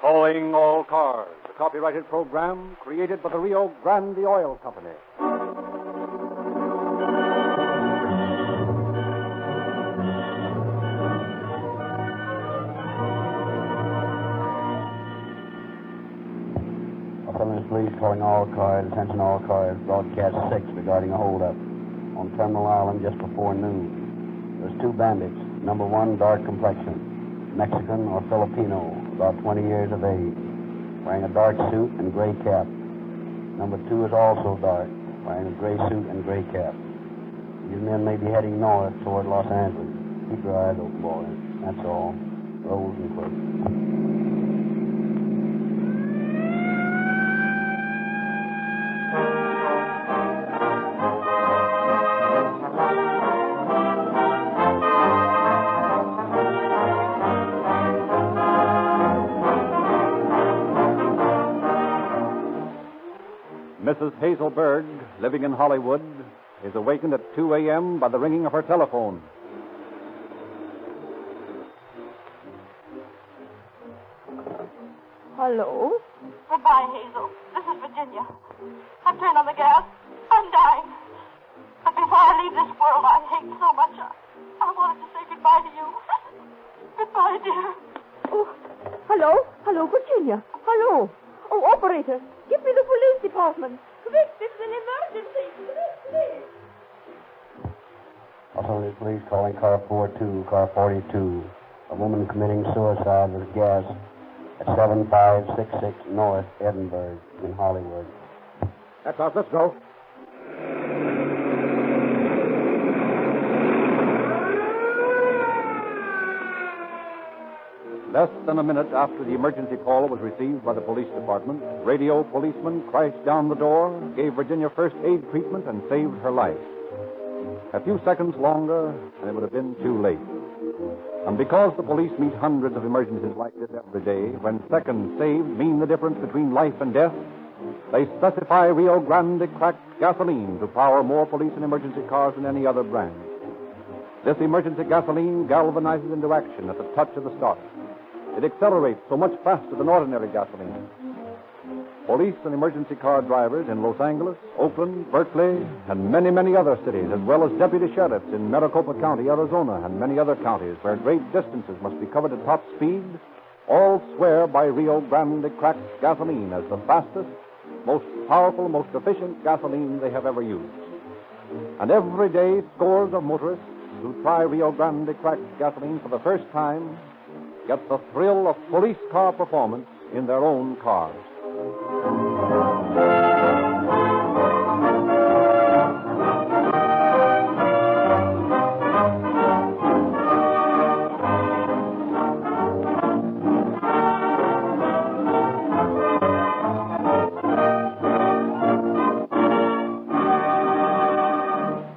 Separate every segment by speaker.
Speaker 1: Calling All Cars, a copyrighted program created by the Rio Grande Oil Company.
Speaker 2: Police calling all cars, attention all cars, broadcast 6 regarding a holdup on Terminal Island just before noon. There's 2 bandits. Number 1, dark complexion, Mexican or Filipino, about 20 years of age, wearing a dark suit and gray cap. Number 2 is also dark, wearing a gray suit and gray cap. These men may be heading north toward Los Angeles. Keep your eyes open, boys. That's all. Rolls and close.
Speaker 1: Mrs. Hazel Berg, living in Hollywood, is awakened at 2 a.m. by the ringing of her telephone.
Speaker 3: Hello?
Speaker 4: Goodbye, Hazel. This is Virginia. I've turned on the gas. I'm dying. But before I leave this world I hate so much, I wanted to say goodbye to you. Goodbye, dear.
Speaker 3: Oh, hello? Hello, Virginia. Hello. Oh, operator, give me the police department. Quick, this is an emergency. Please.
Speaker 2: Also, the police calling car 42, car 42. A woman committing suicide with gas at 7566 North Edinburgh in Hollywood.
Speaker 1: That's us. Let's go. Less than a minute after the emergency call was received by the police department, radio policeman crashed down the door, gave Virginia first aid treatment, and saved her life. A few seconds longer, and it would have been too late. And because the police meet hundreds of emergencies like this every day, when seconds saved mean the difference between life and death, they specify Rio Grande cracked gasoline to power more police and emergency cars than any other brand. This emergency gasoline galvanizes into action at the touch of the start. It accelerates so much faster than ordinary gasoline. Police and emergency car drivers in Los Angeles, Oakland, Berkeley, and many, many other cities, as well as deputy sheriffs in Maricopa County, Arizona, and many other counties where great distances must be covered at top speed, all swear by Rio Grande cracked gasoline as the fastest, most powerful, most efficient gasoline they have ever used. And every day, scores of motorists who try Rio Grande cracked gasoline for the first time get the thrill of police car performance in their own cars.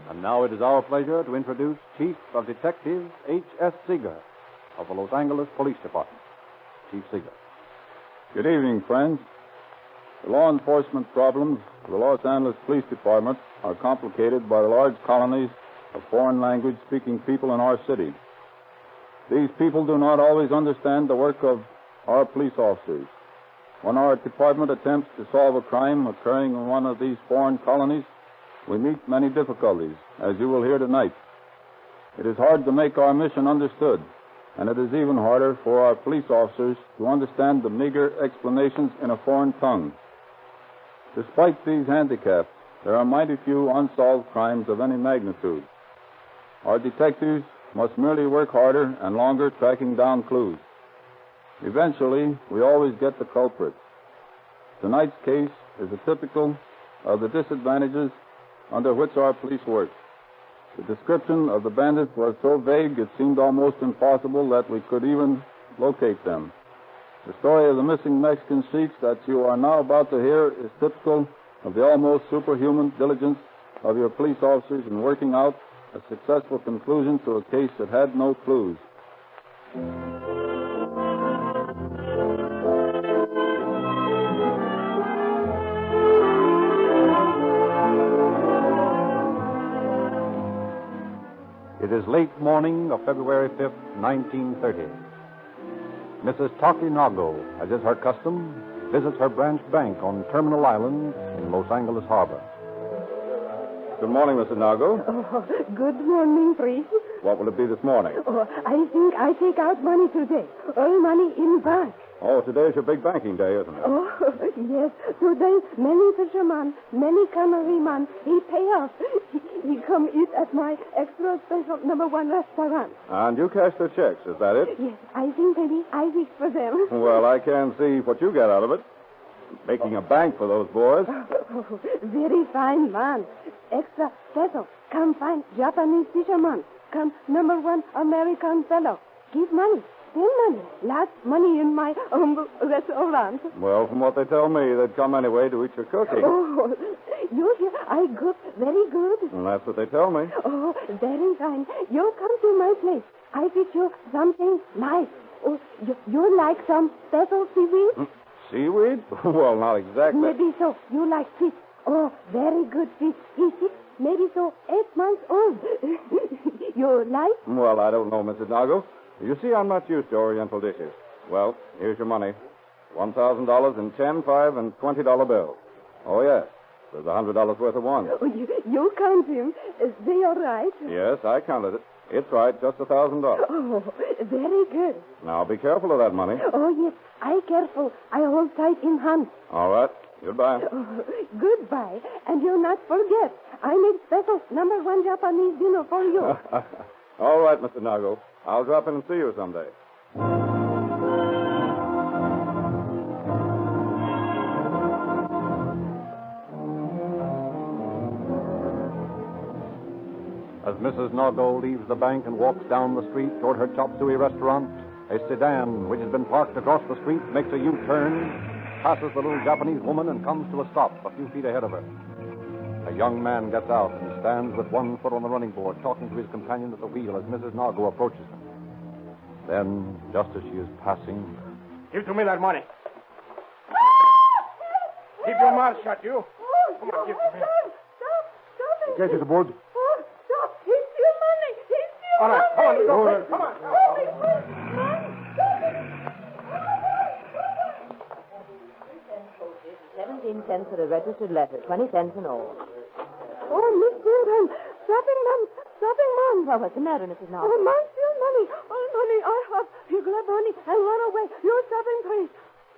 Speaker 1: And now it is our pleasure to introduce Chief of Detectives H.S. Seeger of the Los Angeles Police Department. Chief Seeger.
Speaker 5: Good evening, friends. The law enforcement problems of the Los Angeles Police Department are complicated by the large colonies of foreign language-speaking people in our city. These people do not always understand the work of our police officers. When our department attempts to solve a crime occurring in one of these foreign colonies, we meet many difficulties, as you will hear tonight. It is hard to make our mission understood, and it is even harder for our police officers to understand the meager explanations in a foreign tongue. Despite these handicaps, there are mighty few unsolved crimes of any magnitude. Our detectives must merely work harder and longer tracking down clues. Eventually, we always get the culprits. Tonight's case is a typical of the disadvantages under which our police work. The description of the bandits was so vague it seemed almost impossible that we could even locate them. The story of the missing Mexican sheiks that you are now about to hear is typical of the almost superhuman diligence of your police officers in working out a successful conclusion to a case that had no clues.
Speaker 1: It is late morning of February 5th, 1930. Mrs. Toki-Nago, as is her custom, visits her branch bank on Terminal Island in Los Angeles Harbor.
Speaker 5: Good morning, Mr. Nago.
Speaker 3: Oh, good morning, priest.
Speaker 5: What will it be this morning?
Speaker 3: Oh, I think I take out money today. All money in bank.
Speaker 5: Oh, today's your big banking day, isn't it?
Speaker 3: Oh, yes. Today, many fishermen, many cannerymen, he pay off. He come eat at my extra special #1 restaurant.
Speaker 5: And you cash their checks, is that it?
Speaker 3: Yes, I think maybe I fix for them.
Speaker 5: Well, I can see what you get out of it. Making a bank for those boys.
Speaker 3: Oh, very fine man. Extra special. Come find Japanese fisherman. Come #1 American fellow. Give money. Spend money. Lots money in my humble restaurant.
Speaker 5: Well, from what they tell me, they'd come anyway to eat your cooking.
Speaker 3: Oh, you hear? I cook very good.
Speaker 5: And that's what they tell me.
Speaker 3: Oh, very fine. You come to my place. I fix you something nice. Oh, you like some special seaweed?
Speaker 5: Seaweed? Well, not exactly.
Speaker 3: Maybe so. You like fish. Oh, very good fish. He's 6, maybe so 8 months old. You like?
Speaker 5: Well, I don't know, Mrs. Nago. You see, I'm not used to Oriental dishes. Well, here's your money. $1,000 in 10, 5, and $20 bills. Oh, yes. There's $100 worth of ones.
Speaker 3: Oh, you count him. Is they all right?
Speaker 5: Yes, I counted it. It's right, just $1,000.
Speaker 3: Oh, very good.
Speaker 5: Now, be careful of that money.
Speaker 3: Oh, yes. I careful. I hold tight in hand.
Speaker 5: All right. Goodbye.
Speaker 3: Oh, goodbye. And you not forget, I make special #1 Japanese dinner for you.
Speaker 5: All right, Mr. Nago. I'll drop in and see you someday.
Speaker 1: As Mrs. Nago leaves the bank and walks down the street toward her chop suey restaurant, a sedan, which has been parked across the street, makes a U-turn, passes the little Japanese woman, and comes to a stop a few feet ahead of her. A young man gets out and stands with one foot on the running board, talking to his companion at the wheel as Mrs. Nago approaches him. Then, just as she is passing...
Speaker 6: Give to me that money. Keep your mouth shut, you. Come on, give it to me.
Speaker 3: Stop.
Speaker 1: Get it aboard.
Speaker 3: Oh, stop. He steal money. He steal
Speaker 6: All right,
Speaker 3: money.
Speaker 6: come on, go ahead. Come on.
Speaker 7: $0.17 for a registered letter, 20 cents in all.
Speaker 3: Oh, Miss Wilhelm. Stopping, ma'am.
Speaker 7: Well, what's the matter, Mrs. Nago?
Speaker 3: Oh, man, steal money. All money I have. He grab money and run away. You're stopping, please.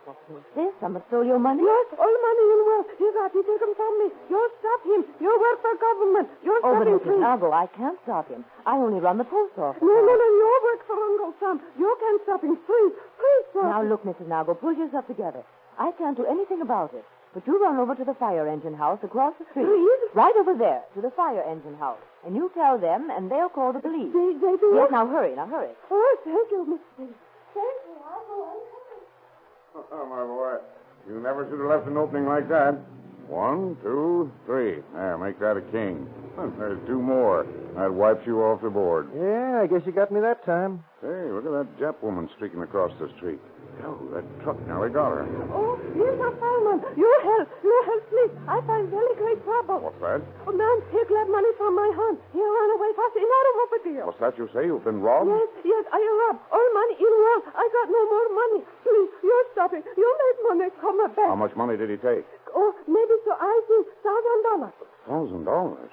Speaker 7: What's this? Someone stole your money?
Speaker 3: Yes, all money in wealth. He take him from me. You stop him. You work for government. You're
Speaker 7: Oh, but
Speaker 3: stopping,
Speaker 7: Mrs.
Speaker 3: please.
Speaker 7: Nago, I can't stop him. I only run the post office.
Speaker 3: No, you work for Uncle Sam. You can't stop him. Please, sir.
Speaker 7: Now, look, Mrs. Nago, pull yourself together. I can't do anything about it. But you run over to the fire engine house across the street.
Speaker 3: Please?
Speaker 7: Right over there, to the fire engine house. And you tell them, and they'll call the police.
Speaker 3: They do.
Speaker 7: Yes, now hurry.
Speaker 3: Oh, thank you, Miss. Thank you. I'll go.
Speaker 5: Oh, my boy. You never should have left an opening like that. 1, 2, 3. There, make that a king. There's 2 more. That wipes you off the board.
Speaker 6: Yeah, I guess you got me that time.
Speaker 5: Hey, look at that Jap woman streaking across the street. Oh, that truck nearly got her.
Speaker 3: Oh, here's a fireman. You help, please. I find very great trouble.
Speaker 5: What's that?
Speaker 3: Oh, man, he grabbed money from my hand. He ran away fast in automobile.
Speaker 5: What's that you say? You've been robbed?
Speaker 3: Yes, I robbed. All money in world. I got no more money. Please, you're stopping. You make money come back.
Speaker 5: How much money did he take?
Speaker 3: Oh, maybe so. I think $1,000.
Speaker 5: $1,000.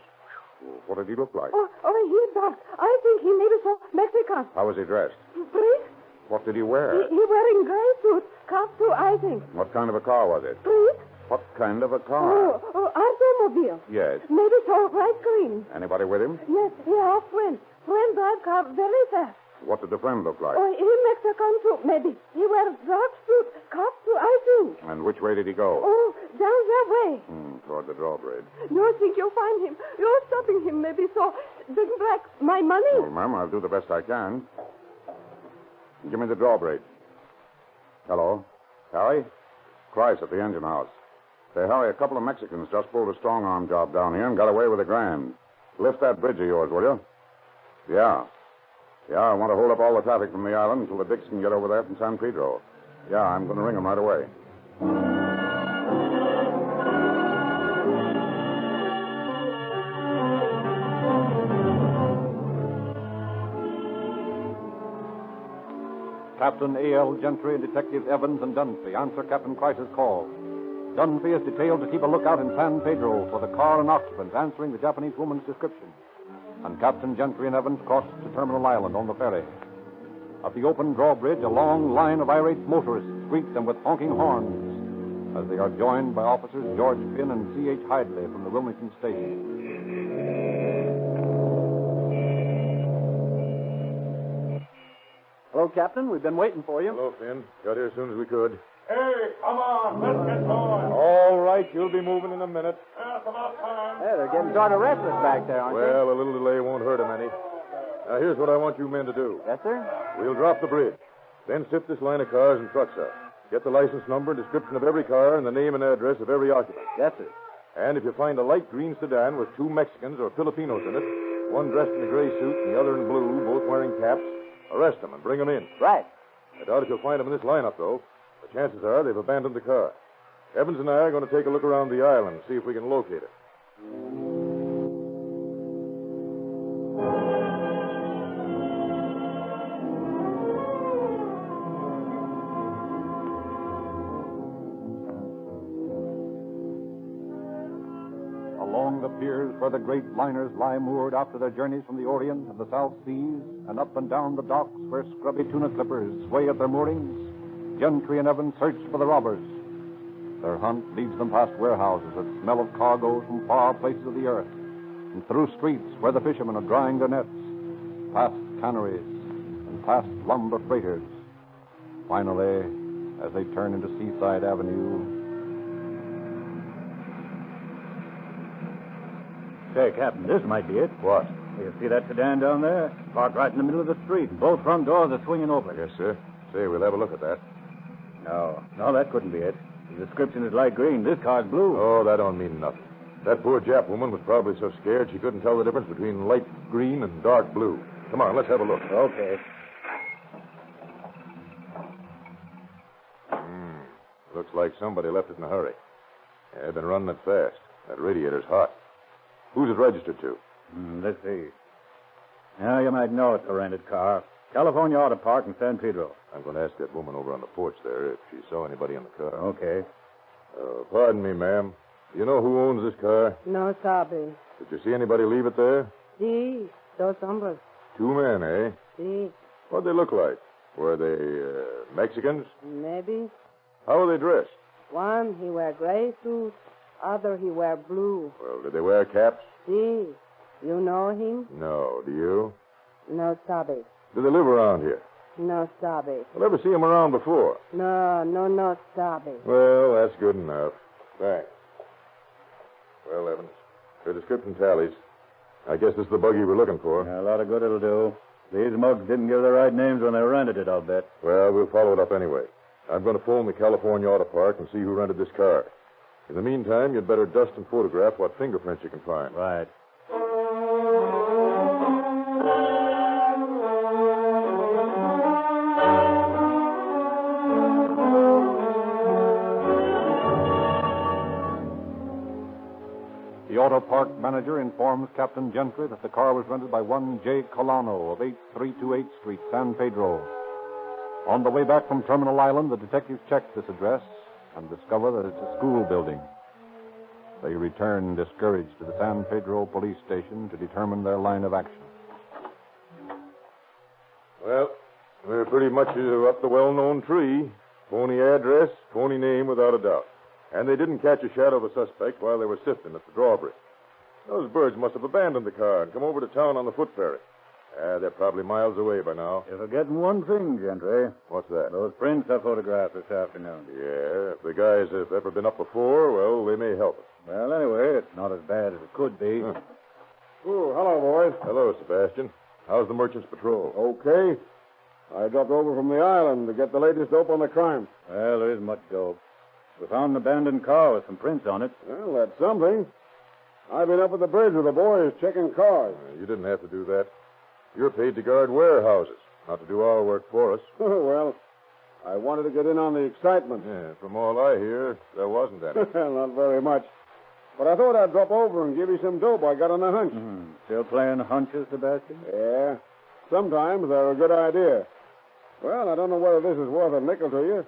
Speaker 5: What did he look like?
Speaker 3: Oh, he's dark. I think he maybe so Mexican.
Speaker 5: How was he dressed?
Speaker 3: Please?
Speaker 5: What did he wear?
Speaker 3: He wearing gray suit. Cuff too, I think.
Speaker 5: What kind of a car was it?
Speaker 3: Please?
Speaker 5: What kind of a car?
Speaker 3: Oh, automobile.
Speaker 5: Yes.
Speaker 3: Maybe so bright green.
Speaker 5: Anybody with him?
Speaker 3: Yes, he have friend. Friend drive car very fast.
Speaker 5: What did the friend look like?
Speaker 3: Oh, he Mexican too, maybe. He wear dark suit. Cuff too, I think.
Speaker 5: And which way did he go?
Speaker 3: Oh, down that way.
Speaker 5: Toward the drawbridge.
Speaker 3: You think you'll find him. You're stopping him, maybe so. Big Black, my money.
Speaker 5: Well, ma'am, I'll do the best I can. Give me the drawbridge. Hello? Harry? Christ at the engine house. Say, Harry, a couple of Mexicans just pulled a strong-arm job down here and got away with $1,000. Lift that bridge of yours, will you? Yeah. Yeah, I want to hold up all the traffic from the island until the Dicks can get over there from San Pedro. Yeah, I'm going to ring them right away.
Speaker 1: Captain A.L. Gentry and Detectives Evans and Dunphy answer Captain Chris's call. Dunphy is detailed to keep a lookout in San Pedro for the car and occupants answering the Japanese woman's description. And Captain Gentry and Evans cross to Terminal Island on the ferry. At the open drawbridge, a long line of irate motorists greet them with honking horns as they are joined by officers George Finn and C.H. Hidley from the Wilmington station.
Speaker 8: Hello, Captain. We've been waiting for you.
Speaker 9: Hello, Finn. Got here as soon as we could.
Speaker 6: Hey, come on. Let's get going.
Speaker 9: All right, you'll be moving in a minute.
Speaker 6: It's about time.
Speaker 8: Hey, they're getting sort of restless back there, aren't
Speaker 9: Well, a little delay won't hurt 'em any. Now, here's what I want you men to do.
Speaker 8: they? Yes, sir.
Speaker 9: We'll drop the bridge. Then sift this line of cars and trucks out. Get the license number, description of every car, and the name and address of every occupant.
Speaker 8: Yes, sir.
Speaker 9: And if you find a light green sedan with 2 Mexicans or Filipinos in it, one dressed in a gray suit and the other in blue, both wearing caps, arrest them and bring them in.
Speaker 8: Right.
Speaker 9: I doubt if you'll find them in this lineup, though. The chances are they've abandoned the car. Evans and I are going to take a look around the island and see if we can locate it.
Speaker 1: Along the piers where the great liners lie moored after their journeys from the Orient and the South Seas, and up and down the docks where scrubby tuna clippers sway at their moorings, Gentry and Evans search for the robbers. Their hunt leads them past warehouses that smell of cargoes from far places of the earth, and through streets where the fishermen are drying their nets, past canneries, and past lumber freighters. Finally, as they turn into Seaside Avenue...
Speaker 5: Say, Captain, this might be it.
Speaker 9: What?
Speaker 5: You see that sedan down there? Parked right in the middle of the street. Both front doors are swinging open.
Speaker 9: Yes, sir. Say, we'll have a look at that.
Speaker 5: No, that couldn't be it. The description is light green. This car's blue.
Speaker 9: Oh, that don't mean nothing. That poor Jap woman was probably so scared she couldn't tell the difference between light green and dark blue. Come on, let's have a look.
Speaker 5: Okay.
Speaker 9: Looks like somebody left it in a hurry. Yeah, they've been running it fast. That radiator's hot. Who's it registered to?
Speaker 5: Let's see. Now, you might know it's a rented car. California Auto Park in San Pedro.
Speaker 9: I'm going to ask that woman over on the porch there if she saw anybody in the car.
Speaker 5: Okay.
Speaker 9: Pardon me, ma'am. Do you know who owns this car?
Speaker 3: No sabe.
Speaker 9: Did you see anybody leave it there?
Speaker 3: Sí, dos hombres.
Speaker 9: 2 men, eh?
Speaker 3: Sí,
Speaker 9: What'd they look like? Were they Mexicans?
Speaker 3: maybe.
Speaker 9: How were they dressed?
Speaker 3: One, he wear gray suit. Other, he wear blue.
Speaker 9: Well, did they wear caps?
Speaker 3: Sí. You know him?
Speaker 9: No. Do you?
Speaker 3: No sabe.
Speaker 9: Do they live around here?
Speaker 3: No sabe.
Speaker 9: Well, ever see them around before?
Speaker 3: No sabe.
Speaker 9: Well, that's good enough. Thanks. Well, Evans, your description tallies. I guess this is the buggy we're looking for.
Speaker 5: Yeah, a lot of good it'll do. These mugs didn't give the right names when they rented it, I'll bet.
Speaker 9: Well, we'll follow it up anyway. I'm going to phone the California Auto Park and see who rented this car. In the meantime, you'd better dust and photograph what fingerprints you can find.
Speaker 5: Right.
Speaker 1: The auto park manager informs Captain Gentry that the car was rented by one J. Colano of 8328 Street, San Pedro. On the way back from Terminal Island, the detectives check this address and discover that it's a school building. They return discouraged to the San Pedro police station to determine their line of action.
Speaker 9: Well, we're pretty much up the well-known tree. Phony address, phony name without a doubt. And they didn't catch a shadow of a suspect while they were sifting at the drawbridge. Those birds must have abandoned the car and come over to town on the foot ferry. They're probably miles away by now.
Speaker 5: You're forgetting one thing, Gentry.
Speaker 9: What's that?
Speaker 5: Those prints I photographed this afternoon.
Speaker 9: Yeah, if the guys have ever been up before, well, they may help us.
Speaker 5: Well, anyway, it's not as bad as it could be.
Speaker 9: Huh.
Speaker 6: Oh, hello, boys.
Speaker 9: Hello, Sebastian. How's the Merchant's Patrol?
Speaker 6: Okay. I dropped over from the island to get the latest dope on the crime.
Speaker 5: Well, there isn't much dope. We found an abandoned car with some prints on it.
Speaker 6: Well, that's something. I've been up at the bridge with the boys checking cars.
Speaker 9: You didn't have to do that. You're paid to guard warehouses, not to do our work for us.
Speaker 6: Well, I wanted to get in on the excitement.
Speaker 9: Yeah, from all I hear, there wasn't any.
Speaker 6: Not very much. But I thought I'd drop over and give you some dope I got on a hunch.
Speaker 5: Still playing hunches, Sebastian?
Speaker 6: Yeah. Sometimes they're a good idea. Well, I don't know whether this is worth a nickel to you,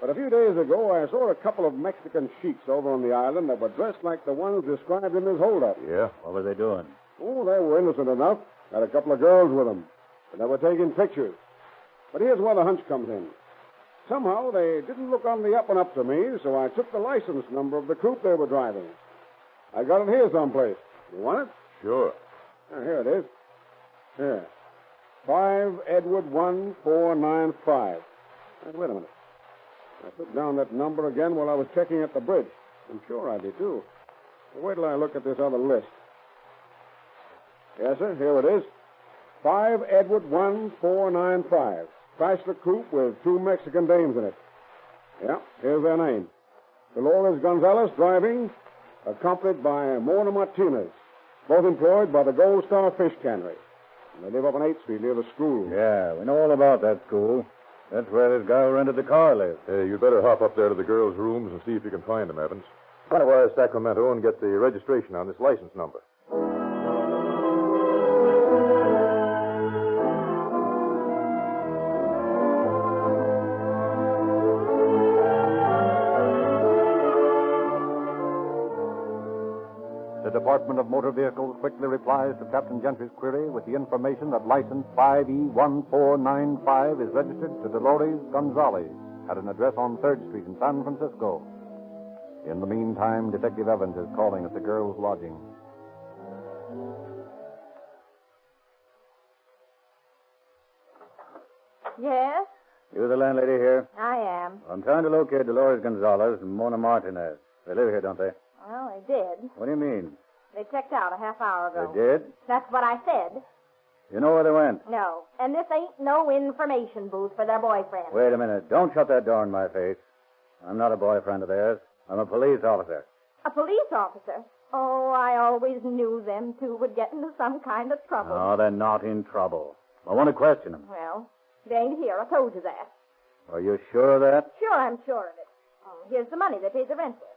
Speaker 6: but a few days ago I saw a couple of Mexican sheiks over on the island that were dressed like the ones described in this holdup.
Speaker 9: Yeah?
Speaker 5: What were they doing?
Speaker 6: Oh, they were innocent enough. Had a couple of girls with them. And they were taking pictures. But here's where the hunch comes in. Somehow they didn't look on the up and up to me, so I took the license number of the coupe they were driving. I got it here someplace. You want it?
Speaker 9: Sure.
Speaker 6: Here it is. Here. 5 Edward 1495. Now, wait a minute. I put down that number again while I was checking at the bridge. I'm sure I did, too. But wait till I look at this other list. Yes, sir, here it is. 5 Edward 1495. Chrysler coupe with 2 Mexican dames in it. Yeah, here's their name. Dolores Gonzalez driving, accompanied by Mona Martinez, both employed by the Gold Star Fish Cannery. And they live up on 8th Street near the school.
Speaker 5: Yeah, we know all about that school. That's where this guy who rented the car lives.
Speaker 9: Hey, you'd better hop up there to the girls' rooms and see if you can find them, Evans. Try to wire Sacramento and get the registration on this license number.
Speaker 1: The Department of Motor Vehicles quickly replies to Captain Gentry's query with the information that license 5E1495 is registered to Dolores Gonzalez at an address on 3rd Street in San Francisco. In the meantime, Detective Evans is calling at the girls' lodging.
Speaker 3: Yes,
Speaker 5: You the landlady here?
Speaker 3: I am.
Speaker 5: I'm trying to locate Dolores Gonzalez and Mona Martinez. They live here, don't they?
Speaker 3: Well, they did.
Speaker 5: What do you mean?
Speaker 3: They checked out a half hour ago.
Speaker 5: They did?
Speaker 3: That's what I said.
Speaker 5: You know where they went?
Speaker 3: No. And this ain't no information booth for their boyfriend.
Speaker 5: Wait a minute. Don't shut that door in my face. I'm not a boyfriend of theirs. I'm a police officer.
Speaker 3: A police officer? Oh, I always knew them two would get into some kind of trouble.
Speaker 5: No, they're not in trouble. I want to question them.
Speaker 3: Well, they ain't here. I told you that.
Speaker 5: Are you sure of that?
Speaker 3: Sure, I'm sure of it. Oh, here's the money they paid the rent with.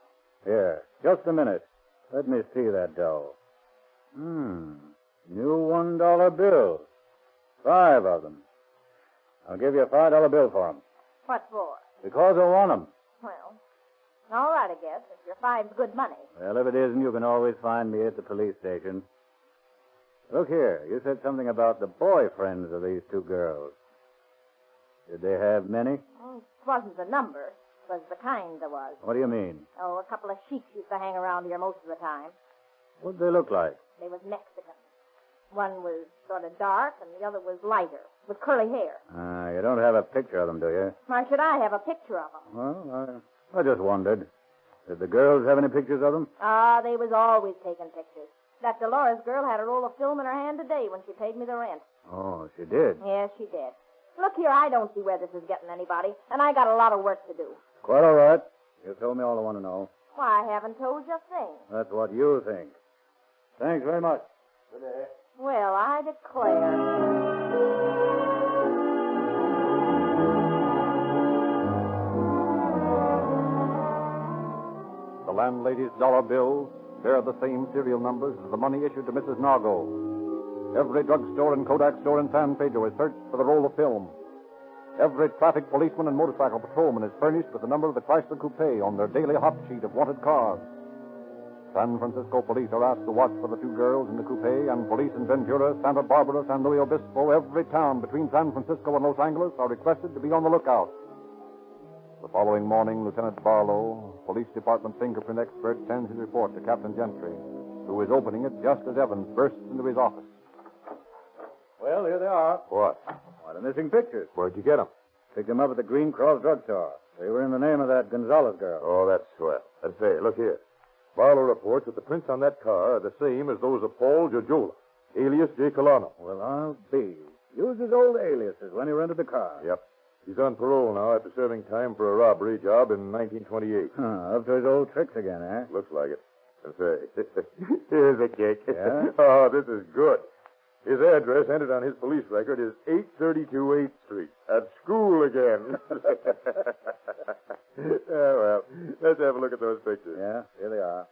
Speaker 5: Here. Just a minute. Let me see that dough. New $1 bills. 5 of them. I'll give you a $5 bill for them.
Speaker 3: What for?
Speaker 5: Because I want them.
Speaker 3: Well, all right, I guess, if your 5's good money.
Speaker 5: Well, if it isn't, you can always find me at the police station. Look here. You said something about the boyfriends of these 2 girls. Did they have many?
Speaker 3: Oh, it wasn't the number. It was the kind there was.
Speaker 5: What do you mean?
Speaker 3: Oh, a couple of sheiks used to hang around here most of the time.
Speaker 5: What did they look like?
Speaker 3: They was Mexican. One was sort of dark, and the other was lighter, with curly hair.
Speaker 5: You don't have a picture of them, do you?
Speaker 3: Why should I have a picture of them?
Speaker 5: Well, I just wondered. Did the girls have any pictures of them?
Speaker 3: Ah, they was always taking pictures. That Dolores girl had a roll of film in her hand today when she paid me the rent.
Speaker 5: Oh, she did?
Speaker 3: Yes, she did. Look here, I don't see where this is getting anybody, and I got a lot of work to do.
Speaker 5: Quite all right. You told me all I want to know.
Speaker 3: Why, I haven't told you a thing.
Speaker 5: That's what you think. Thanks very much. Good day.
Speaker 3: Well, I declare.
Speaker 1: The landlady's dollar bills bear the same serial numbers as the money issued to Mrs. Nargo. Every drugstore and Kodak store in San Pedro is searched for the roll of film. Every traffic policeman and motorcycle patrolman is furnished with the number of the Chrysler Coupe on their daily hot sheet of wanted cars. San Francisco police are asked to watch for the 2 girls in the coupe, and police in Ventura, Santa Barbara, San Luis Obispo, every town between San Francisco and Los Angeles are requested to be on the lookout. The following morning, Lieutenant Barlow, police department fingerprint expert, sends his report to Captain Gentry, who is opening it just as Evans bursts into his office.
Speaker 5: Well, here they are.
Speaker 9: What?
Speaker 5: Why, the missing pictures.
Speaker 9: Where'd you get them?
Speaker 5: Picked them up at the Green Cross drugstore. They were in the name of that Gonzalez girl.
Speaker 9: Oh, that's swell. Let's say, look here. Barlow reports that the prints on that car are the same as those of Paul Jojola, alias J. Colano.
Speaker 5: Well, I'll be. Used his old aliases when he rented the car.
Speaker 9: Yep. He's on parole now after serving time for a robbery job in 1928.
Speaker 5: Up to his old tricks again, eh?
Speaker 9: Looks like it. And say, here's a kick.
Speaker 5: Yeah?
Speaker 9: Oh, this is good. His address entered on his police record is 832 8th Street. At school again. Well, let's have a look at those pictures.
Speaker 5: Yeah, here they are.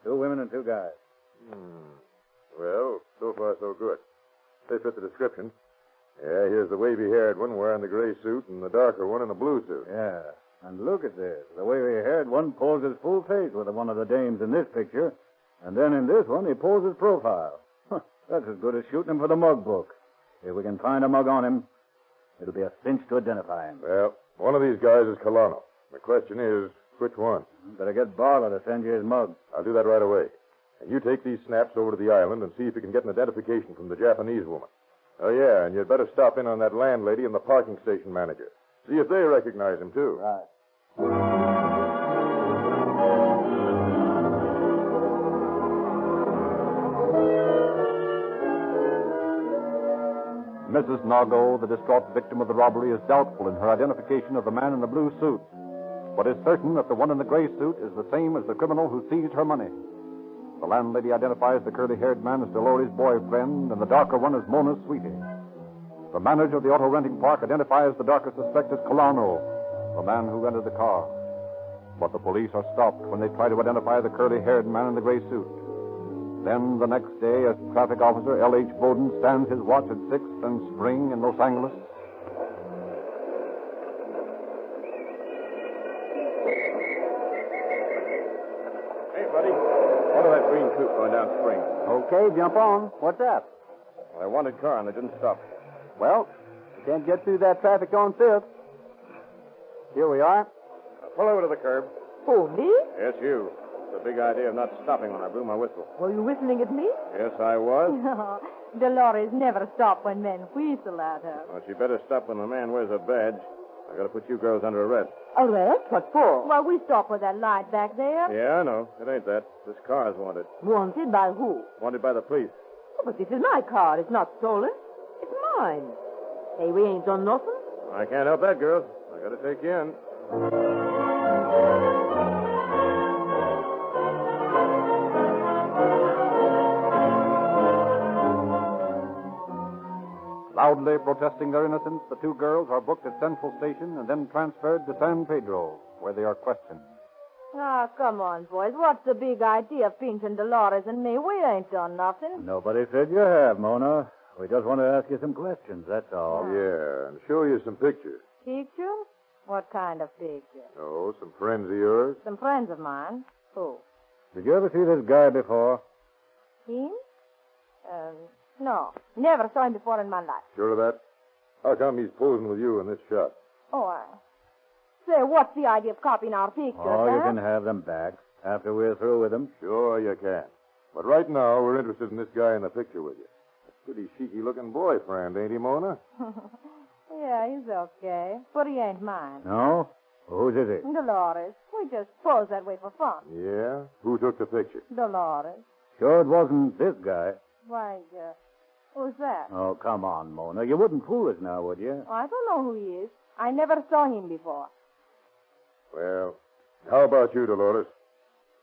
Speaker 5: 2 women and 2 guys.
Speaker 9: Well, so far so good. They fit the description. Yeah, here's the wavy-haired one wearing the gray suit and the darker one in a blue suit.
Speaker 5: Yeah. And look at this. The wavy-haired one poses full face with one of the dames in this picture. And then in this one, he poses profile. That's as good as shooting him for the mug book. If we can find a mug on him, it'll be a cinch to identify him.
Speaker 9: Well, one of these guys is Colano. The question is, which one?
Speaker 5: Better get Barlow to send you his mug.
Speaker 9: I'll do that right away. And you take these snaps over to the island and see if you can get an identification from the Japanese woman. Oh, yeah, and you'd better stop in on that landlady and the parking station manager. See if they recognize him, too.
Speaker 5: Right.
Speaker 1: Mrs. Nago, the distraught victim of the robbery, is doubtful in her identification of the man in the blue suit, but is certain that the one in the gray suit is the same as the criminal who seized her money. The landlady identifies the curly-haired man as Dolores' boyfriend, and the darker one as Mona's sweetie. The manager of the auto renting park identifies the darker suspect as Colano, the man who rented the car. But the police are stopped when they try to identify the curly-haired man in the gray suit. Then, the next day, as traffic officer L.H. Bowden stands his watch at 6th and Spring in Los Angeles.
Speaker 8: Hey, buddy. Order that green coupe going down Spring.
Speaker 2: Okay, jump on. What's up?
Speaker 8: I wanted car and they didn't stop.
Speaker 2: Well, you can't get through that traffic on 5th. Here we are.
Speaker 8: Pull over to the curb.
Speaker 7: Who, me?
Speaker 8: Yes, you. The big idea of not stopping when I blew my whistle.
Speaker 7: Were you whistling at me?
Speaker 8: Yes, I was.
Speaker 10: No, Dolores never stopped when men whistle at her.
Speaker 8: Well, she better stop when a man wears a badge. I gotta put you girls under arrest.
Speaker 7: Arrest? What for?
Speaker 10: Well, we stopped with that light back there.
Speaker 8: Yeah, I know. It ain't that. This car's wanted.
Speaker 7: Wanted by who?
Speaker 8: Wanted by the police.
Speaker 7: Oh, but this is my car. It's not stolen. It's mine. Hey, we ain't done nothing.
Speaker 8: I can't help that, girls. I gotta take you in.
Speaker 1: Loudly protesting their innocence, the two girls are booked at Central Station and then transferred to San Pedro, where they are questioned.
Speaker 10: Ah, come on, boys. What's the big idea of pinching Dolores and me? We ain't done nothing.
Speaker 5: Nobody said you have, Mona. We just want to ask you some questions, that's all.
Speaker 9: Yeah, and show you some pictures.
Speaker 10: Picture? What kind of picture?
Speaker 9: Oh, some friends of yours.
Speaker 10: Some friends of mine. Who?
Speaker 5: Did you ever see this guy before?
Speaker 10: Him? No. Never saw him before in my life.
Speaker 9: Sure of that? How come he's posing with you in this shot?
Speaker 10: Oh, Say, what's the idea of copying our pictures,
Speaker 5: Oh, you
Speaker 10: huh?
Speaker 5: can have them back after we're through with them.
Speaker 9: Sure you can. But right now, we're interested in this guy in the picture with you. A pretty cheeky-looking boyfriend, ain't he, Mona?
Speaker 10: Yeah, he's okay. But he ain't mine.
Speaker 5: No? Whose is he?
Speaker 10: Dolores. We just posed that way for fun.
Speaker 9: Yeah? Who took the picture?
Speaker 10: Dolores.
Speaker 5: Sure it wasn't this guy.
Speaker 10: Why, who's that?
Speaker 5: Oh, come on, Mona. You wouldn't fool us now, would you?
Speaker 10: Oh, I don't know who he is. I never saw him before.
Speaker 9: Well, how about you, Dolores?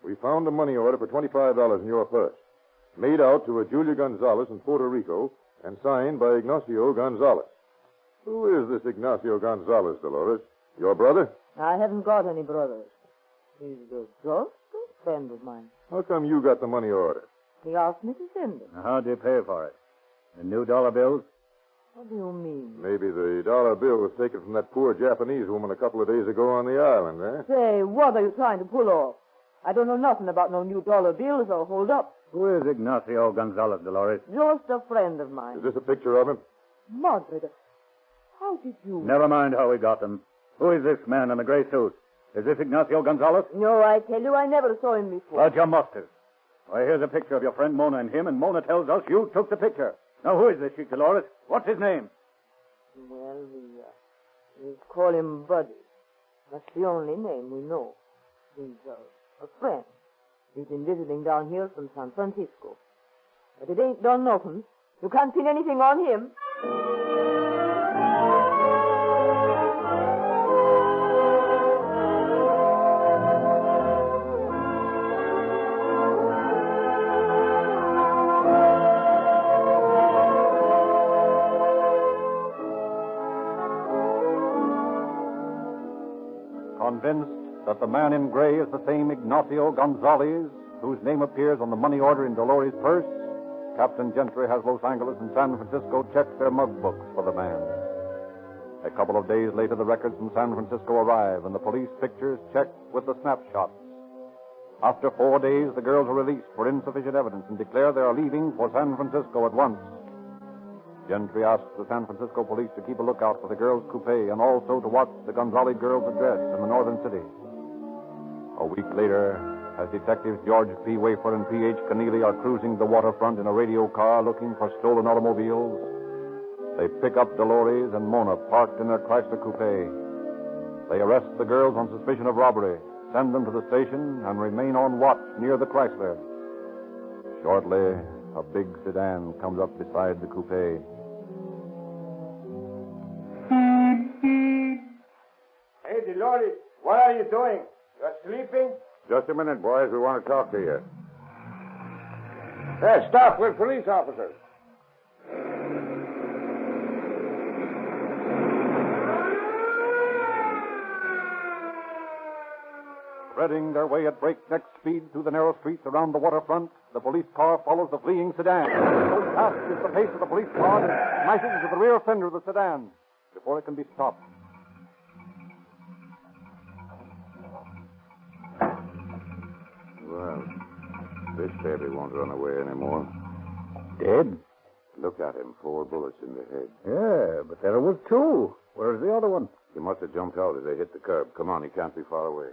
Speaker 9: We found a money order for $25 in your purse. Made out to a Julia Gonzalez in Puerto Rico and signed by Ignacio Gonzalez. Who is this Ignacio Gonzalez, Dolores? Your brother?
Speaker 7: I haven't got any brothers. He's just a friend of mine.
Speaker 9: How come you got the money order?
Speaker 7: He asked me to send it.
Speaker 5: How'd you pay for it? In new dollar bills?
Speaker 7: What do you mean?
Speaker 9: Maybe the dollar bill was taken from that poor Japanese woman a couple of days ago on the island, eh?
Speaker 7: Say, what are you trying to pull off? I don't know nothing about no new dollar bills or Holdup.
Speaker 5: Who is Ignacio Gonzalez, Dolores?
Speaker 7: Just a friend of mine.
Speaker 9: Is this a picture of him?
Speaker 7: Madre, how did you...
Speaker 5: Never mind how we got them. Who is this man in the gray suit? Is this Ignacio Gonzalez?
Speaker 7: No, I tell you, I never saw him before.
Speaker 5: But you must have. Why, here's a picture of your friend Mona and him, and Mona tells us you took the picture. Now, who is this chick, Dolores? What's his name?
Speaker 7: Well, we call him Buddy. That's the only name we know. He's a friend. He's been visiting down here from San Francisco. But it ain't done nothing. You can't pin anything on him.
Speaker 1: Convinced that the man in gray is the same Ignacio Gonzalez, whose name appears on the money order in Dolores' purse, Captain Gentry has Los Angeles and San Francisco check their mug books for the man. A couple of days later, the records from San Francisco arrive, and the police pictures checked with the snapshots. After 4 days, the girls are released for insufficient evidence and declare they are leaving for San Francisco at once. Gentry asks the San Francisco police to keep a lookout for the girls' coupe and also to watch the Gonzalez girls' address in the northern city. A week later, as Detectives George P. Wafer and P.H. Keneally are cruising the waterfront in a radio car looking for stolen automobiles, they pick up Dolores and Mona parked in their Chrysler coupe. They arrest the girls on suspicion of robbery, send them to the station, and remain on watch near the Chrysler. Shortly, a big sedan comes up beside the coupe.
Speaker 8: Hey, Dolores, what are you doing? You're sleeping?
Speaker 6: Just a minute, boys. We want to talk to you.
Speaker 8: Hey, stop. We're police officers.
Speaker 1: Threading their way at breakneck speed through the narrow streets around the waterfront, the police car follows the fleeing sedan. So fast is the pace of the police car that it smashes into the rear fender of the sedan before it can be stopped.
Speaker 9: Well, this baby won't run away anymore.
Speaker 1: Dead?
Speaker 9: Look at him, 4 bullets in the head.
Speaker 1: Yeah, but there was 2. Where's the other one?
Speaker 9: He must have jumped out as they hit the curb. Come on, he can't be far away.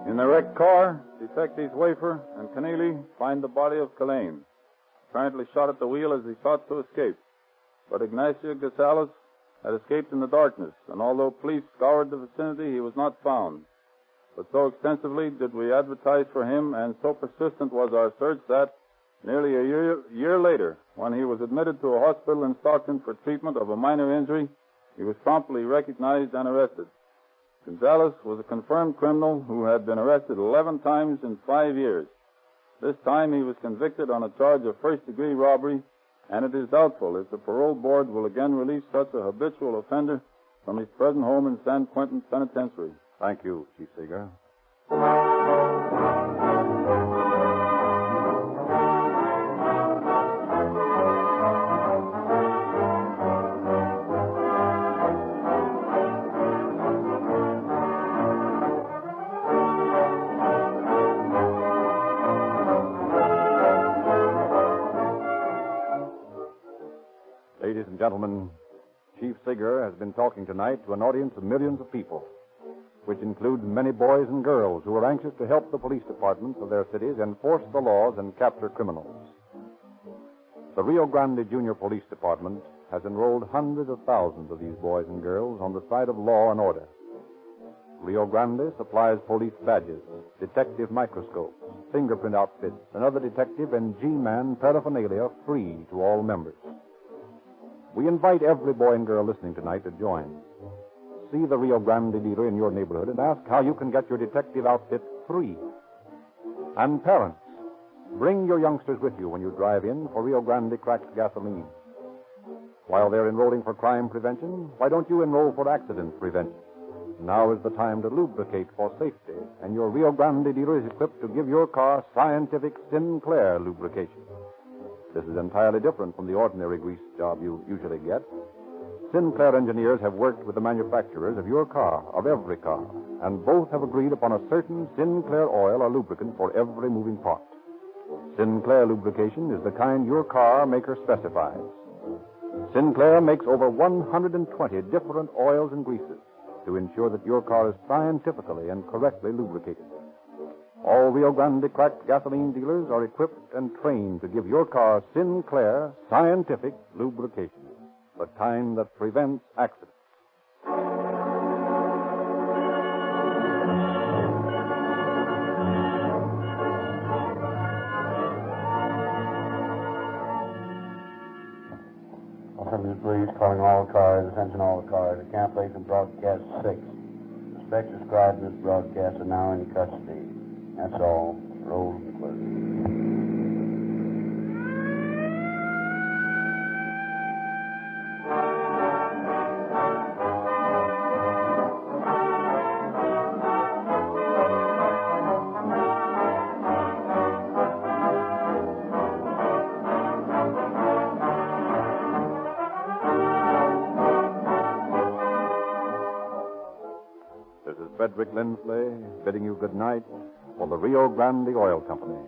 Speaker 5: In the wrecked car, Detectives Wafer and Keneally find the body of Kalain, apparently shot at the wheel as he sought to escape. But Ignacio Gonzalez had escaped in the darkness, and although police scoured the vicinity, he was not found. But so extensively did we advertise for him, and so persistent was our search that, nearly a year later, when he was admitted to a hospital in Stockton for treatment of a minor injury, he was promptly recognized and arrested. Gonzalez was a confirmed criminal who had been arrested 11 times in 5 years. This time he was convicted on a charge of first-degree robbery, and it is doubtful if the parole board will again release such a habitual offender from his present home in San Quentin Penitentiary.
Speaker 1: Thank you, Chief Seeger. Ladies and gentlemen, Chief Seeger has been talking tonight to an audience of millions of people, which includes many boys and girls who are anxious to help the police departments of their cities enforce the laws and capture criminals. The Rio Grande Junior Police Department has enrolled hundreds of thousands of these boys and girls on the side of law and order. Rio Grande supplies police badges, detective microscopes, fingerprint outfits, and other detective and G-man paraphernalia free to all members. We invite every boy and girl listening tonight to join. See the Rio Grande dealer in your neighborhood and ask how you can get your detective outfit free. And parents, bring your youngsters with you when you drive in for Rio Grande cracked gasoline. While they're enrolling for crime prevention, why don't you enroll for accident prevention? Now is the time to lubricate for safety, and your Rio Grande dealer is equipped to give your car scientific Sinclair lubrication. This is entirely different from the ordinary grease job you usually get. Sinclair engineers have worked with the manufacturers of your car, of every car, and both have agreed upon a certain Sinclair oil or lubricant for every moving part. Sinclair lubrication is the kind your car maker specifies. Sinclair makes over 120 different oils and greases to ensure that your car is scientifically and correctly lubricated. All Rio Grande cracked gasoline dealers are equipped and trained to give your car Sinclair scientific lubrication, the kind that prevents accidents.
Speaker 2: Los Angeles Police calling all cars, attention all cars. The cancellation broadcast 6. Suspects described in this broadcast are now in custody. That's all. Roll and clear.
Speaker 1: Frederick Lindsley, bidding you good night for the Rio Grande Oil Company.